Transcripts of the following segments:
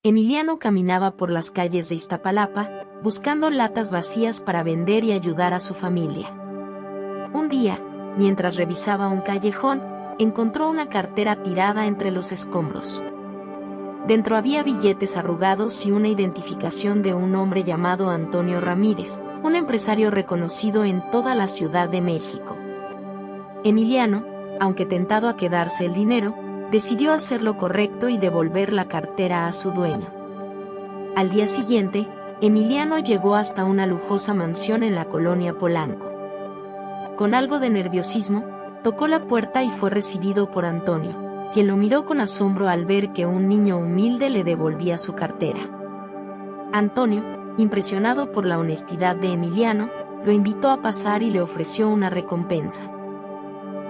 Emiliano caminaba por las calles de Iztapalapa, buscando latas vacías para vender y ayudar a su familia. Un día, mientras revisaba un callejón, encontró una cartera tirada entre los escombros. Dentro había billetes arrugados y una identificación de un hombre llamado Antonio Ramírez, un empresario reconocido en toda la Ciudad de México. Emiliano, aunque tentado a quedarse el dinero, decidió hacer lo correcto y devolver la cartera a su dueño. Al día siguiente, Emiliano llegó hasta una lujosa mansión en la colonia Polanco. Con algo de nerviosismo, tocó la puerta y fue recibido por Antonio, quien lo miró con asombro al ver que un niño humilde le devolvía su cartera. Antonio, impresionado por la honestidad de Emiliano, lo invitó a pasar y le ofreció una recompensa.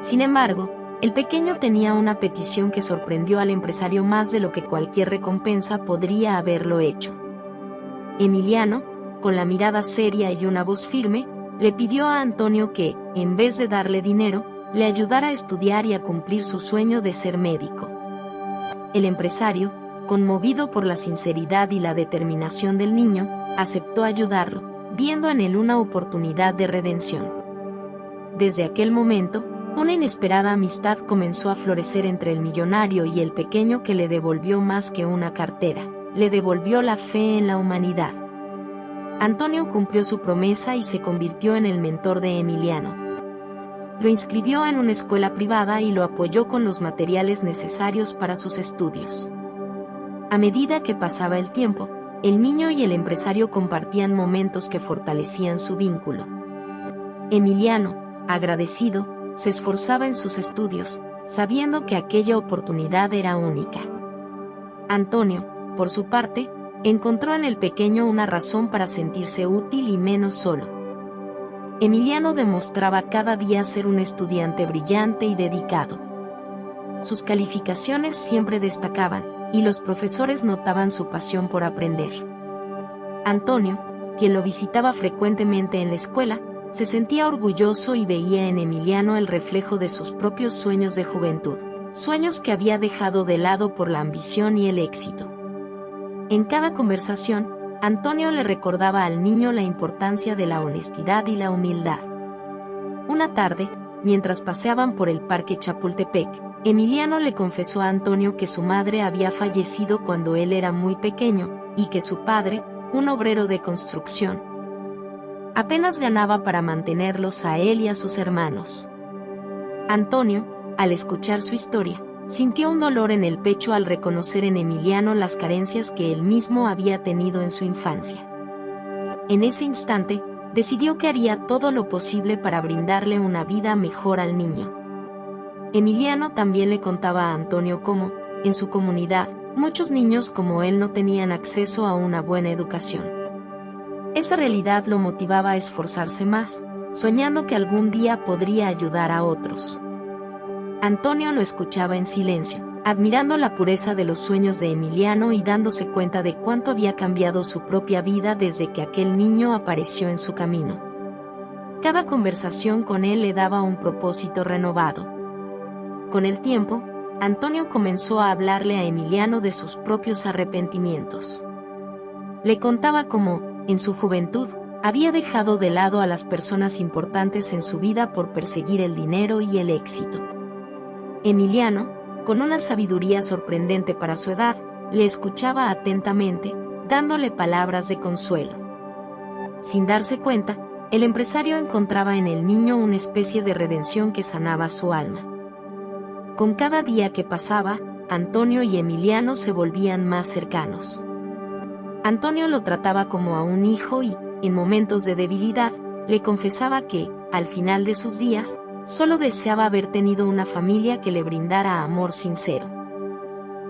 Sin embargo, el pequeño tenía una petición que sorprendió al empresario más de lo que cualquier recompensa podría haberlo hecho. Emiliano, con la mirada seria y una voz firme, le pidió a Antonio que, en vez de darle dinero, le ayudara a estudiar y a cumplir su sueño de ser médico. El empresario, conmovido por la sinceridad y la determinación del niño, aceptó ayudarlo, viendo en él una oportunidad de redención. Desde aquel momento, una inesperada amistad comenzó a florecer entre el millonario y el pequeño, que le devolvió más que una cartera, le devolvió la fe en la humanidad. Antonio cumplió su promesa y se convirtió en el mentor de Emiliano. Lo inscribió en una escuela privada y lo apoyó con los materiales necesarios para sus estudios. A medida que pasaba el tiempo, el niño y el empresario compartían momentos que fortalecían su vínculo. Emiliano, agradecido, se esforzaba en sus estudios, sabiendo que aquella oportunidad era única. Antonio, por su parte, encontró en el pequeño una razón para sentirse útil y menos solo. Emiliano demostraba cada día ser un estudiante brillante y dedicado. Sus calificaciones siempre destacaban, y los profesores notaban su pasión por aprender. Antonio, quien lo visitaba frecuentemente en la escuela, se sentía orgulloso y veía en Emiliano el reflejo de sus propios sueños de juventud, sueños que había dejado de lado por la ambición y el éxito. En cada conversación, Antonio le recordaba al niño la importancia de la honestidad y la humildad. Una tarde, mientras paseaban por el parque Chapultepec, Emiliano le confesó a Antonio que su madre había fallecido cuando él era muy pequeño, y que su padre, un obrero de construcción, apenas ganaba para mantenerlos a él y a sus hermanos. Antonio, al escuchar su historia, sintió un dolor en el pecho al reconocer en Emiliano las carencias que él mismo había tenido en su infancia. En ese instante, decidió que haría todo lo posible para brindarle una vida mejor al niño. Emiliano también le contaba a Antonio cómo, en su comunidad, muchos niños como él no tenían acceso a una buena educación. Esa realidad lo motivaba a esforzarse más, soñando que algún día podría ayudar a otros. Antonio lo escuchaba en silencio, admirando la pureza de los sueños de Emiliano y dándose cuenta de cuánto había cambiado su propia vida desde que aquel niño apareció en su camino. Cada conversación con él le daba un propósito renovado. Con el tiempo, Antonio comenzó a hablarle a Emiliano de sus propios arrepentimientos. Le contaba cómo, en su juventud, había dejado de lado a las personas importantes en su vida por perseguir el dinero y el éxito. Emiliano, con una sabiduría sorprendente para su edad, le escuchaba atentamente, dándole palabras de consuelo. Sin darse cuenta, el empresario encontraba en el niño una especie de redención que sanaba su alma. Con cada día que pasaba, Antonio y Emiliano se volvían más cercanos. Antonio lo trataba como a un hijo y, en momentos de debilidad, le confesaba que, al final de sus días, solo deseaba haber tenido una familia que le brindara amor sincero.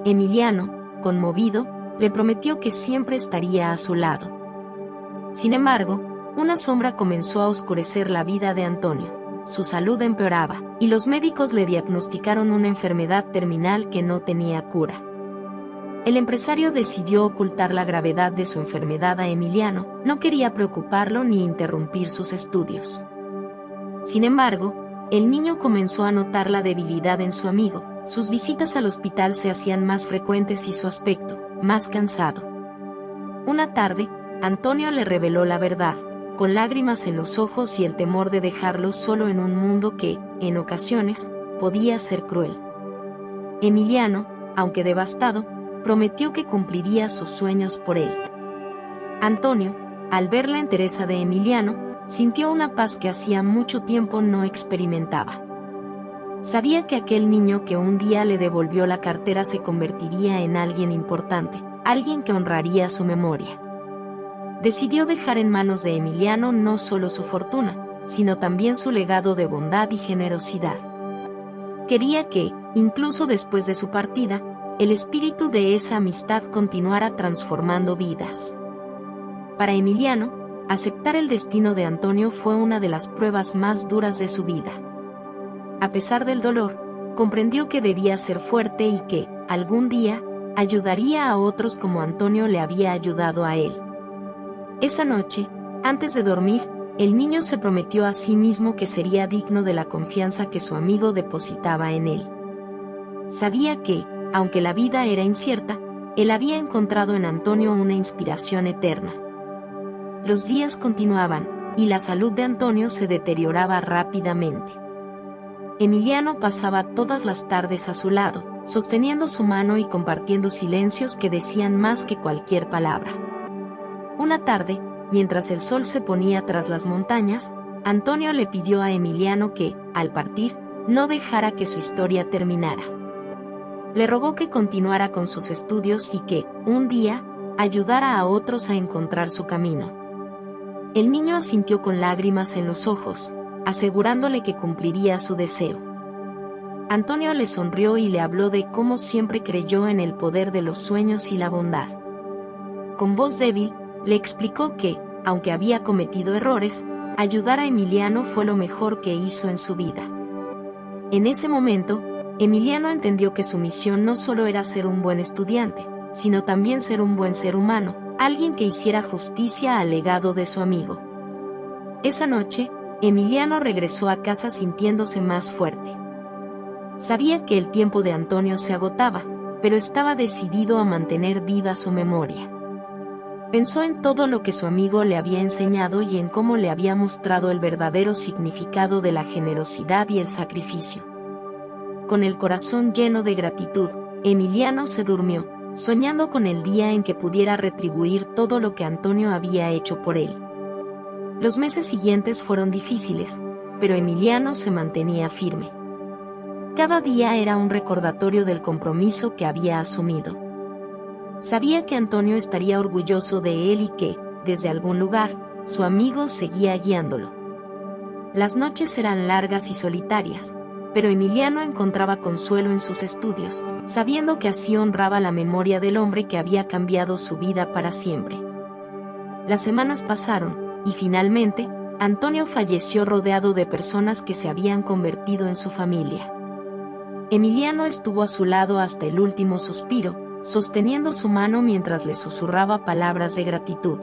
Emiliano, conmovido, le prometió que siempre estaría a su lado. Sin embargo, una sombra comenzó a oscurecer la vida de Antonio. Su salud empeoraba, y los médicos le diagnosticaron una enfermedad terminal que no tenía cura. El empresario decidió ocultar la gravedad de su enfermedad a Emiliano, no quería preocuparlo ni interrumpir sus estudios. Sin embargo, el niño comenzó a notar la debilidad en su amigo, sus visitas al hospital se hacían más frecuentes y su aspecto, más cansado. Una tarde, Antonio le reveló la verdad, con lágrimas en los ojos y el temor de dejarlo solo en un mundo que, en ocasiones, podía ser cruel. Emiliano, aunque devastado, prometió que cumpliría sus sueños por él. Antonio, al ver la entereza de Emiliano, sintió una paz que hacía mucho tiempo no experimentaba. Sabía que aquel niño que un día le devolvió la cartera se convertiría en alguien importante, alguien que honraría su memoria. Decidió dejar en manos de Emiliano no solo su fortuna, sino también su legado de bondad y generosidad. Quería que, incluso después de su partida, el espíritu de esa amistad continuara transformando vidas. Para Emiliano, aceptar el destino de Antonio fue una de las pruebas más duras de su vida. A pesar del dolor, comprendió que debía ser fuerte y que, algún día, ayudaría a otros como Antonio le había ayudado a él. Esa noche, antes de dormir, el niño se prometió a sí mismo que sería digno de la confianza que su amigo depositaba en él. Sabía que, aunque la vida era incierta, él había encontrado en Antonio una inspiración eterna. Los días continuaban, y la salud de Antonio se deterioraba rápidamente. Emiliano pasaba todas las tardes a su lado, sosteniendo su mano y compartiendo silencios que decían más que cualquier palabra. Una tarde, mientras el sol se ponía tras las montañas, Antonio le pidió a Emiliano que, al partir, no dejara que su historia terminara. Le rogó que continuara con sus estudios y que, un día, ayudara a otros a encontrar su camino. El niño asintió con lágrimas en los ojos, asegurándole que cumpliría su deseo. Antonio le sonrió y le habló de cómo siempre creyó en el poder de los sueños y la bondad. Con voz débil, le explicó que, aunque había cometido errores, ayudar a Emiliano fue lo mejor que hizo en su vida. En ese momento, Emiliano entendió que su misión no solo era ser un buen estudiante, sino también ser un buen ser humano, alguien que hiciera justicia al legado de su amigo. Esa noche, Emiliano regresó a casa sintiéndose más fuerte. Sabía que el tiempo de Antonio se agotaba, pero estaba decidido a mantener viva su memoria. Pensó en todo lo que su amigo le había enseñado y en cómo le había mostrado el verdadero significado de la generosidad y el sacrificio. Con el corazón lleno de gratitud, Emiliano se durmió, soñando con el día en que pudiera retribuir todo lo que Antonio había hecho por él. Los meses siguientes fueron difíciles, pero Emiliano se mantenía firme. Cada día era un recordatorio del compromiso que había asumido. Sabía que Antonio estaría orgulloso de él y que, desde algún lugar, su amigo seguía guiándolo. Las noches eran largas y solitarias, pero Emiliano encontraba consuelo en sus estudios, sabiendo que así honraba la memoria del hombre que había cambiado su vida para siempre. Las semanas pasaron, y finalmente, Antonio falleció rodeado de personas que se habían convertido en su familia. Emiliano estuvo a su lado hasta el último suspiro, sosteniendo su mano mientras le susurraba palabras de gratitud.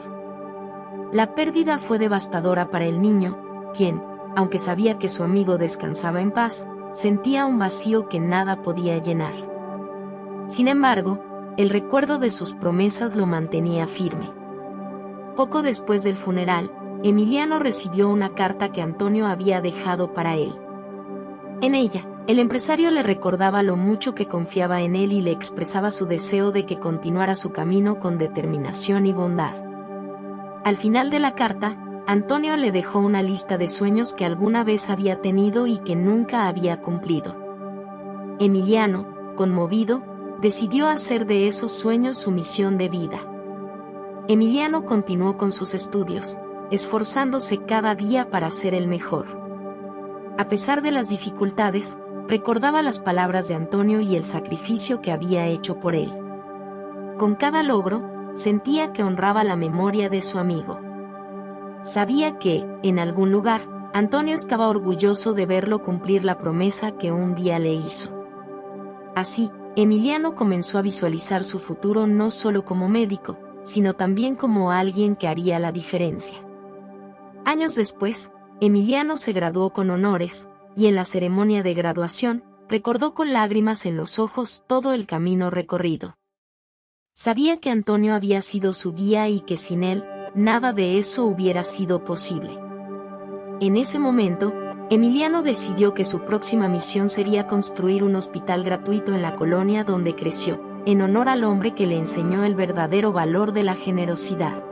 La pérdida fue devastadora para el niño, quien, aunque sabía que su amigo descansaba en paz, sentía un vacío que nada podía llenar. Sin embargo, el recuerdo de sus promesas lo mantenía firme. Poco después del funeral, Emiliano recibió una carta que Antonio había dejado para él. En ella, el empresario le recordaba lo mucho que confiaba en él y le expresaba su deseo de que continuara su camino con determinación y bondad. Al final de la carta, Antonio le dejó una lista de sueños que alguna vez había tenido y que nunca había cumplido. Emiliano, conmovido, decidió hacer de esos sueños su misión de vida. Emiliano continuó con sus estudios, esforzándose cada día para ser el mejor. A pesar de las dificultades, recordaba las palabras de Antonio y el sacrificio que había hecho por él. Con cada logro, sentía que honraba la memoria de su amigo. Sabía que, en algún lugar, Antonio estaba orgulloso de verlo cumplir la promesa que un día le hizo. Así, Emiliano comenzó a visualizar su futuro no solo como médico, sino también como alguien que haría la diferencia. Años después, Emiliano se graduó con honores, y en la ceremonia de graduación, recordó con lágrimas en los ojos todo el camino recorrido. Sabía que Antonio había sido su guía y que sin él, nada de eso hubiera sido posible. En ese momento, Emiliano decidió que su próxima misión sería construir un hospital gratuito en la colonia donde creció, en honor al hombre que le enseñó el verdadero valor de la generosidad.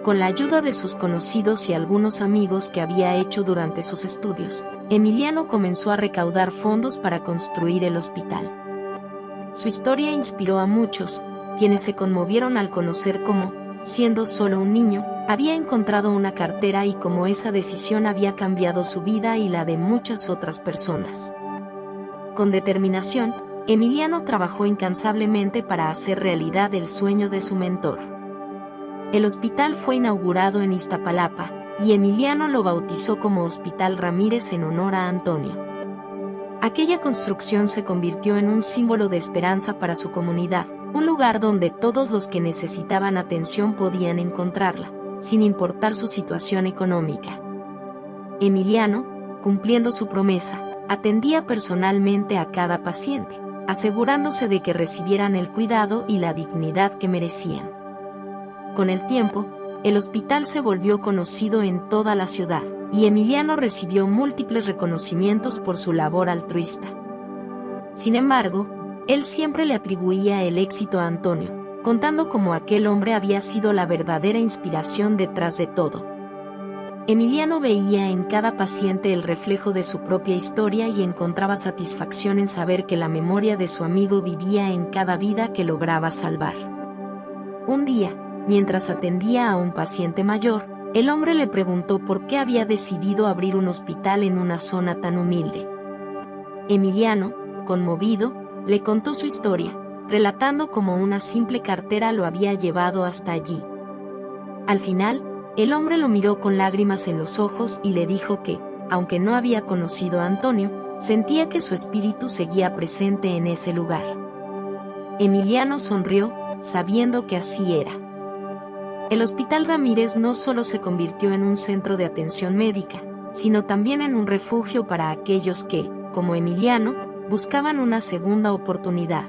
Con la ayuda de sus conocidos y algunos amigos que había hecho durante sus estudios, Emiliano comenzó a recaudar fondos para construir el hospital. Su historia inspiró a muchos, quienes se conmovieron al conocer cómo, siendo solo un niño, había encontrado una cartera y cómo esa decisión había cambiado su vida y la de muchas otras personas. Con determinación, Emiliano trabajó incansablemente para hacer realidad el sueño de su mentor. El hospital fue inaugurado en Iztapalapa, y Emiliano lo bautizó como Hospital Ramírez en honor a Antonio. Aquella construcción se convirtió en un símbolo de esperanza para su comunidad, un lugar donde todos los que necesitaban atención podían encontrarla, sin importar su situación económica. Emiliano, cumpliendo su promesa, atendía personalmente a cada paciente, asegurándose de que recibieran el cuidado y la dignidad que merecían. Con el tiempo, el hospital se volvió conocido en toda la ciudad, y Emiliano recibió múltiples reconocimientos por su labor altruista. Sin embargo, él siempre le atribuía el éxito a Antonio, contando cómo aquel hombre había sido la verdadera inspiración detrás de todo. Emiliano veía en cada paciente el reflejo de su propia historia y encontraba satisfacción en saber que la memoria de su amigo vivía en cada vida que lograba salvar. Un día, mientras atendía a un paciente mayor, el hombre le preguntó por qué había decidido abrir un hospital en una zona tan humilde. Emiliano, conmovido, le contó su historia, relatando cómo una simple cartera lo había llevado hasta allí. Al final, el hombre lo miró con lágrimas en los ojos y le dijo que, aunque no había conocido a Antonio, sentía que su espíritu seguía presente en ese lugar. Emiliano sonrió, sabiendo que así era. El Hospital Ramírez no solo se convirtió en un centro de atención médica, sino también en un refugio para aquellos que, como Emiliano, buscaban una segunda oportunidad.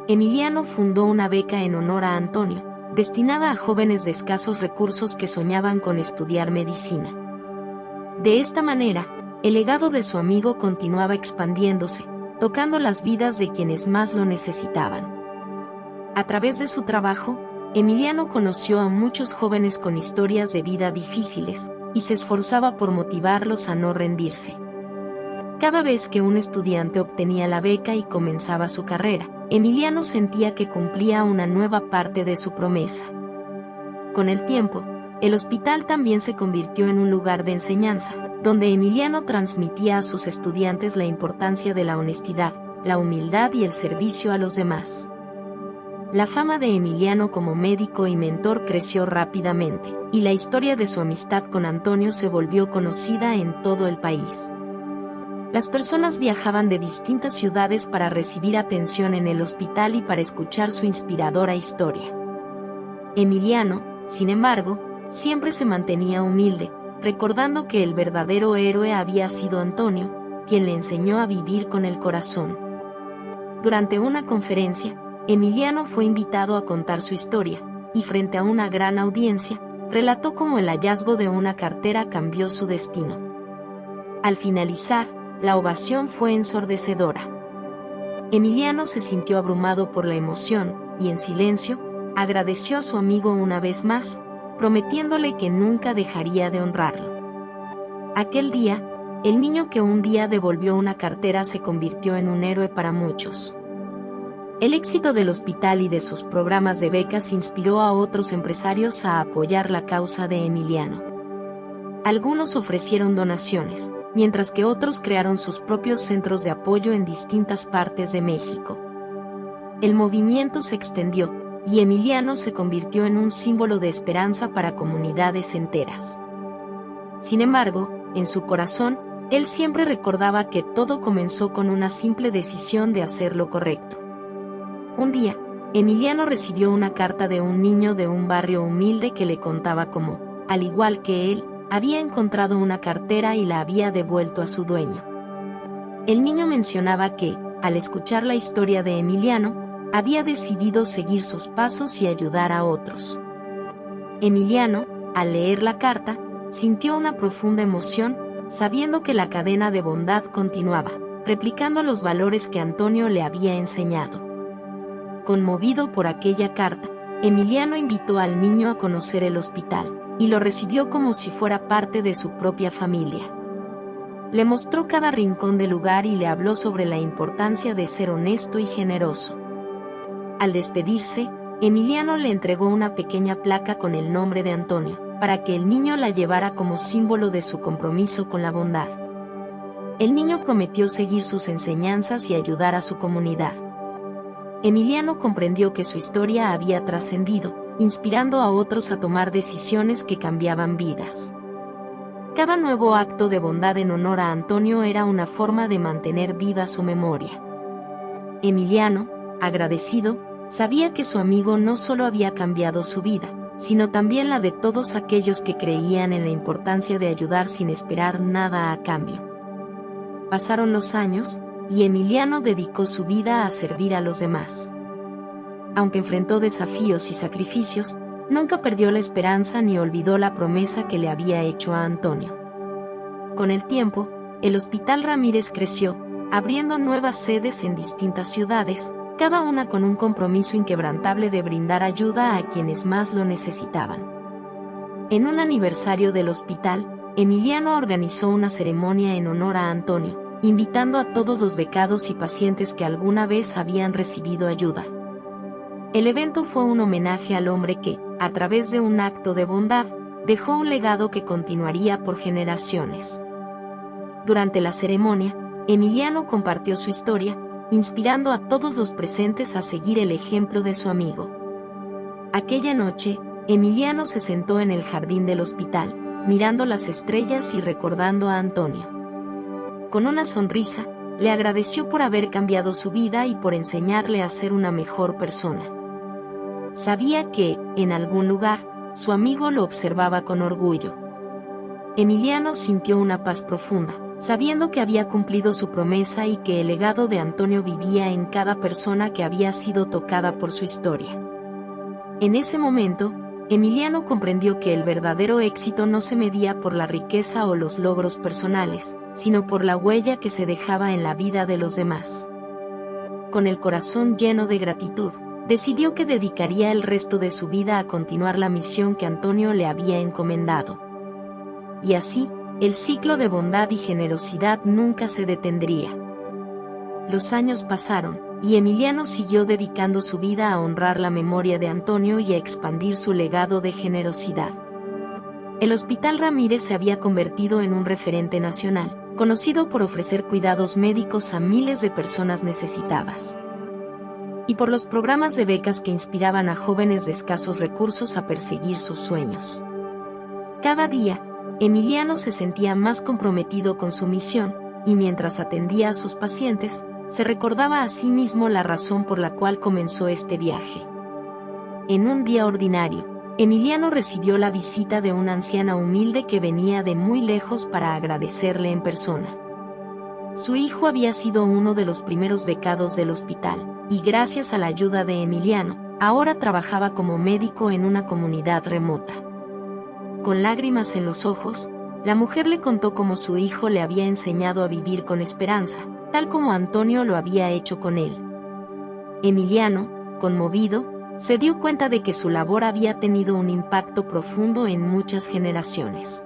Emiliano fundó una beca en honor a Antonio, destinada a jóvenes de escasos recursos que soñaban con estudiar medicina. De esta manera, el legado de su amigo continuaba expandiéndose, tocando las vidas de quienes más lo necesitaban. A través de su trabajo, Emiliano conoció a muchos jóvenes con historias de vida difíciles, y se esforzaba por motivarlos a no rendirse. Cada vez que un estudiante obtenía la beca y comenzaba su carrera, Emiliano sentía que cumplía una nueva parte de su promesa. Con el tiempo, el hospital también se convirtió en un lugar de enseñanza, donde Emiliano transmitía a sus estudiantes la importancia de la honestidad, la humildad y el servicio a los demás. La fama de Emiliano como médico y mentor creció rápidamente, y la historia de su amistad con Antonio se volvió conocida en todo el país. Las personas viajaban de distintas ciudades para recibir atención en el hospital y para escuchar su inspiradora historia. Emiliano, sin embargo, siempre se mantenía humilde, recordando que el verdadero héroe había sido Antonio, quien le enseñó a vivir con el corazón. Durante una conferencia, Emiliano fue invitado a contar su historia, y frente a una gran audiencia, relató cómo el hallazgo de una cartera cambió su destino. Al finalizar, la ovación fue ensordecedora. Emiliano se sintió abrumado por la emoción, y en silencio, agradeció a su amigo una vez más, prometiéndole que nunca dejaría de honrarlo. Aquel día, el niño que un día devolvió una cartera se convirtió en un héroe para muchos. El éxito del hospital y de sus programas de becas inspiró a otros empresarios a apoyar la causa de Emiliano. Algunos ofrecieron donaciones, mientras que otros crearon sus propios centros de apoyo en distintas partes de México. El movimiento se extendió, y Emiliano se convirtió en un símbolo de esperanza para comunidades enteras. Sin embargo, en su corazón, él siempre recordaba que todo comenzó con una simple decisión de hacer lo correcto. Un día, Emiliano recibió una carta de un niño de un barrio humilde que le contaba cómo, al igual que él, había encontrado una cartera y la había devuelto a su dueño. El niño mencionaba que, al escuchar la historia de Emiliano, había decidido seguir sus pasos y ayudar a otros. Emiliano, al leer la carta, sintió una profunda emoción, sabiendo que la cadena de bondad continuaba, replicando los valores que Antonio le había enseñado. Conmovido por aquella carta, Emiliano invitó al niño a conocer el hospital, y lo recibió como si fuera parte de su propia familia. Le mostró cada rincón del lugar y le habló sobre la importancia de ser honesto y generoso. Al despedirse, Emiliano le entregó una pequeña placa con el nombre de Antonio, para que el niño la llevara como símbolo de su compromiso con la bondad. El niño prometió seguir sus enseñanzas y ayudar a su comunidad. Emiliano comprendió que su historia había trascendido, inspirando a otros a tomar decisiones que cambiaban vidas. Cada nuevo acto de bondad en honor a Antonio era una forma de mantener viva su memoria. Emiliano, agradecido, sabía que su amigo no solo había cambiado su vida, sino también la de todos aquellos que creían en la importancia de ayudar sin esperar nada a cambio. Pasaron los años, y Emiliano dedicó su vida a servir a los demás. Aunque enfrentó desafíos y sacrificios, nunca perdió la esperanza ni olvidó la promesa que le había hecho a Antonio. Con el tiempo, el Hospital Ramírez creció, abriendo nuevas sedes en distintas ciudades, cada una con un compromiso inquebrantable de brindar ayuda a quienes más lo necesitaban. En un aniversario del hospital, Emiliano organizó una ceremonia en honor a Antonio, invitando a todos los becados y pacientes que alguna vez habían recibido ayuda. El evento fue un homenaje al hombre que, a través de un acto de bondad, dejó un legado que continuaría por generaciones. Durante la ceremonia, Emiliano compartió su historia, inspirando a todos los presentes a seguir el ejemplo de su amigo. Aquella noche, Emiliano se sentó en el jardín del hospital, mirando las estrellas y recordando a Antonio. Con una sonrisa, le agradeció por haber cambiado su vida y por enseñarle a ser una mejor persona. Sabía que, en algún lugar, su amigo lo observaba con orgullo. Emiliano sintió una paz profunda, sabiendo que había cumplido su promesa y que el legado de Antonio vivía en cada persona que había sido tocada por su historia. En ese momento, Emiliano comprendió que el verdadero éxito no se medía por la riqueza o los logros personales, sino por la huella que se dejaba en la vida de los demás. Con el corazón lleno de gratitud, decidió que dedicaría el resto de su vida a continuar la misión que Antonio le había encomendado. Y así, el ciclo de bondad y generosidad nunca se detendría. Los años pasaron, y Emiliano siguió dedicando su vida a honrar la memoria de Antonio y a expandir su legado de generosidad. El Hospital Ramírez se había convertido en un referente nacional, conocido por ofrecer cuidados médicos a miles de personas necesitadas. Y por los programas de becas que inspiraban a jóvenes de escasos recursos a perseguir sus sueños. Cada día, Emiliano se sentía más comprometido con su misión, y mientras atendía a sus pacientes, se recordaba a sí mismo la razón por la cual comenzó este viaje. En un día ordinario, Emiliano recibió la visita de una anciana humilde que venía de muy lejos para agradecerle en persona. Su hijo había sido uno de los primeros becados del hospital, y gracias a la ayuda de Emiliano, ahora trabajaba como médico en una comunidad remota. Con lágrimas en los ojos, la mujer le contó cómo su hijo le había enseñado a vivir con esperanza, tal como Antonio lo había hecho con él. Emiliano, conmovido, se dio cuenta de que su labor había tenido un impacto profundo en muchas generaciones.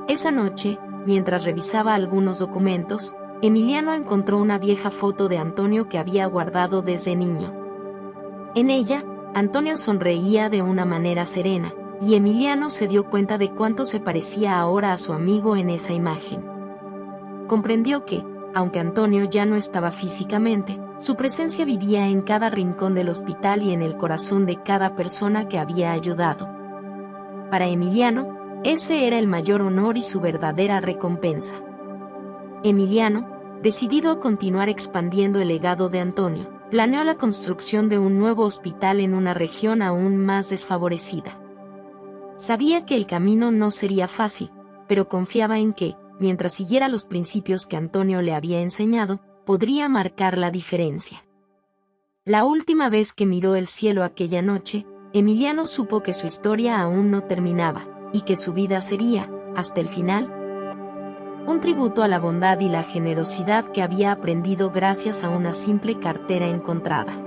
Esa noche, mientras revisaba algunos documentos, Emiliano encontró una vieja foto de Antonio que había guardado desde niño. En ella, Antonio sonreía de una manera serena, y Emiliano se dio cuenta de cuánto se parecía ahora a su amigo en esa imagen. Comprendió que, aunque Antonio ya no estaba físicamente, su presencia vivía en cada rincón del hospital y en el corazón de cada persona que había ayudado. Para Emiliano, ese era el mayor honor y su verdadera recompensa. Emiliano, decidido a continuar expandiendo el legado de Antonio, planeó la construcción de un nuevo hospital en una región aún más desfavorecida. Sabía que el camino no sería fácil, pero confiaba en que, mientras siguiera los principios que Antonio le había enseñado, podría marcar la diferencia. La última vez que miró el cielo aquella noche, Emiliano supo que su historia aún no terminaba, y que su vida sería, hasta el final, un tributo a la bondad y la generosidad que había aprendido gracias a una simple cartera encontrada.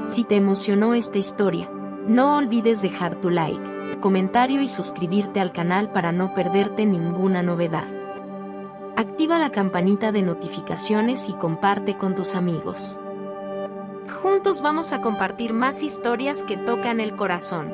Si te emocionó esta historia, no olvides dejar tu like, comentario y suscribirte al canal para no perderte ninguna novedad. Activa la campanita de notificaciones y comparte con tus amigos. Juntos vamos a compartir más historias que tocan el corazón.